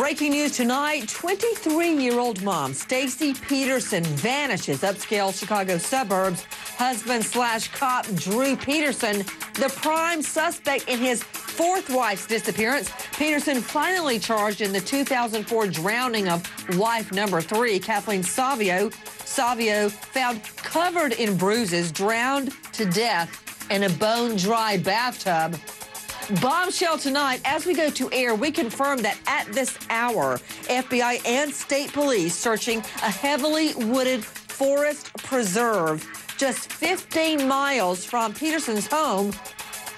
Breaking news tonight, 23-year-old mom Stacy Peterson vanishes upscale Chicago suburbs. Husband/cop Drew Peterson, the prime suspect in his fourth wife's disappearance. Peterson finally charged in the 2004 drowning of wife number 3, Kathleen Savio. Savio found covered in bruises, drowned to death in a bone-dry bathtub. Bombshell tonight. As we go to air, we confirm that at this hour, FBI and state police searching a heavily wooded forest preserve just 15 miles from Peterson's home,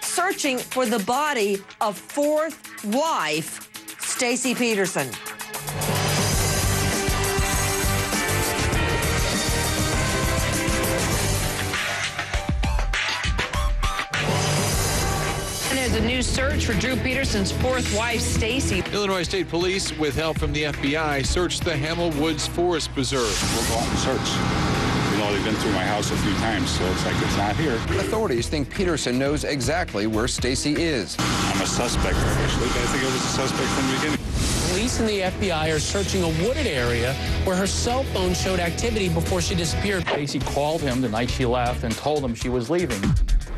searching for the body of fourth wife, Stacy Peterson. There's a new search for Drew Peterson's fourth wife, Stacy. Illinois State Police, with help from the FBI, searched the Hamel Woods Forest Preserve. We'll go out and search. You know, they've been through my house a few times, so it's like it's not here. Authorities think Peterson knows exactly where Stacy is. I'm a suspect, actually. I think I was a suspect from the beginning. Police and the FBI are searching a wooded area where her cell phone showed activity before she disappeared. Stacy called him the night she left and told him she was leaving.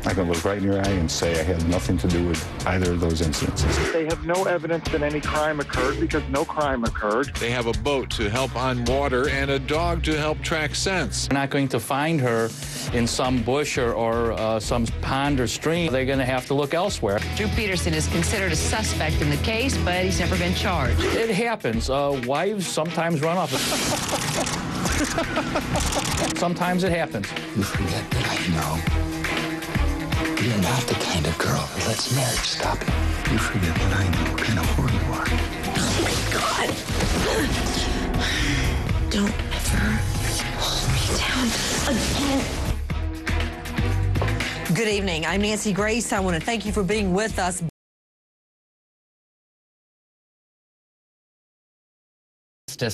I can look right in your eye and say I had nothing to do with either of those incidences. They have no evidence that any crime occurred because no crime occurred. They have a boat to help on water and a dog to help track scents. They're not going to find her in some bush or some pond or stream. They're going to have to look elsewhere. Drew Peterson is considered a suspect in the case, but he's never been charged. It happens. Wives sometimes run off. Sometimes it happens. You forget that I know. You're not the kind of girl who lets marriage stop you. You forget that I know what kind of whore you are. Oh, my God. Don't ever hold me down again. Good evening. I'm Nancy Grace. I want to thank you for being with us.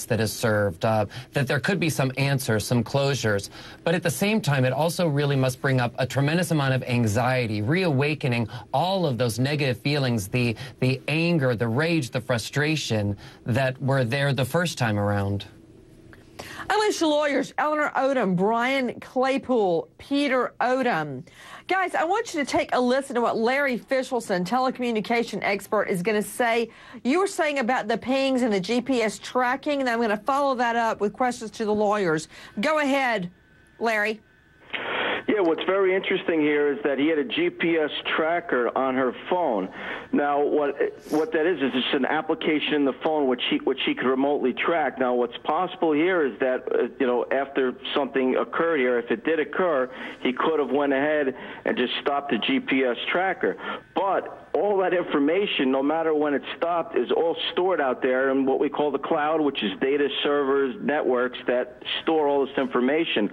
That is served, that there could be some answers, some closures. But at the same time, it also really must bring up a tremendous amount of anxiety, reawakening all of those negative feelings, the anger, the rage, the frustration that were there the first time around. Alicia lawyers, Eleanor Odom, Brian Claypool, Peter Odom. Guys, I want you to take a listen to what Larry Fishelson, telecommunication expert, is going to say. You were saying about the pings and the GPS tracking, and I'm going to follow that up with questions to the lawyers. Go ahead, Larry. Yeah, what's very interesting here is that he had a GPS tracker on her phone. Now, what that is it's an application in the phone which she could remotely track. Now, what's possible here is that after something occurred here, if it did occur, he could have went ahead and just stopped the GPS tracker. But all that information, no matter when it stopped, is all stored out there in what we call the cloud, which is data servers, networks that store all this information.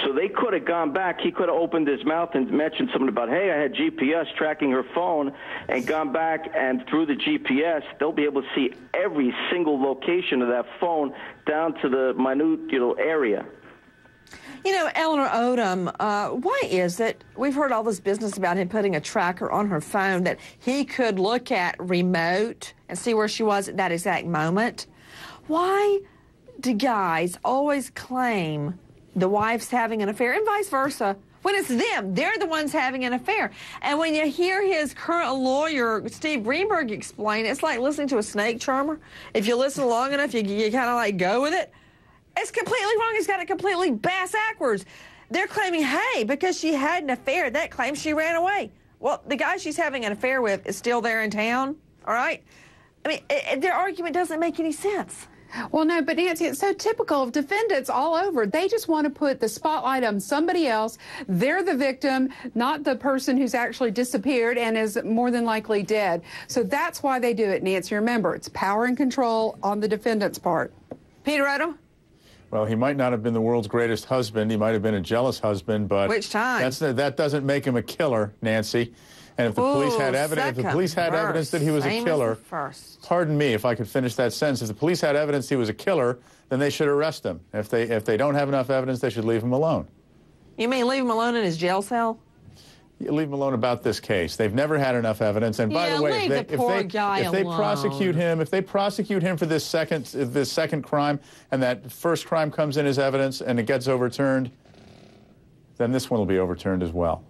So they could have gone back. He could have opened his mouth and mentioned something about, hey, I had GPS tracking her phone, and gone back, and through the GPS, they'll be able to see every single location of that phone down to the minute, area. You know, Eleanor Odom, why is it we've heard all this business about him putting a tracker on her phone that he could look at remote and see where she was at that exact moment? Why do guys always claim the wife's having an affair and vice versa when it's them? They're the ones having an affair. And when you hear his current lawyer, Steve Greenberg, explain, it's like listening to a snake charmer. If you listen long enough, you kind of like go with it. It's completely wrong. He's got it completely backwards. They're claiming, hey, because she had an affair, that claims she ran away. Well, the guy she's having an affair with is still there in town, all right? I mean, their argument doesn't make any sense. Well, no, but Nancy, it's so typical of defendants all over. They just want to put the spotlight on somebody else. They're the victim, not the person who's actually disappeared and is more than likely dead. So that's why they do it, Nancy. Remember, it's power and control on the defendant's part. Peter Odom? Well, he might not have been the world's greatest husband. He might have been a jealous husband, but which time? That doesn't make him a killer, Nancy. And if the police had evidence, that he was a killer, pardon me if I could finish that sentence. If the police had evidence he was a killer, then they should arrest him. If they don't have enough evidence, they should leave him alone. You mean leave him alone in his jail cell? leave him alone about this case. They've never had enough evidence. And by the way, if they prosecute him for this second crime, and that first crime comes in as evidence and it gets overturned, then this one will be overturned as well.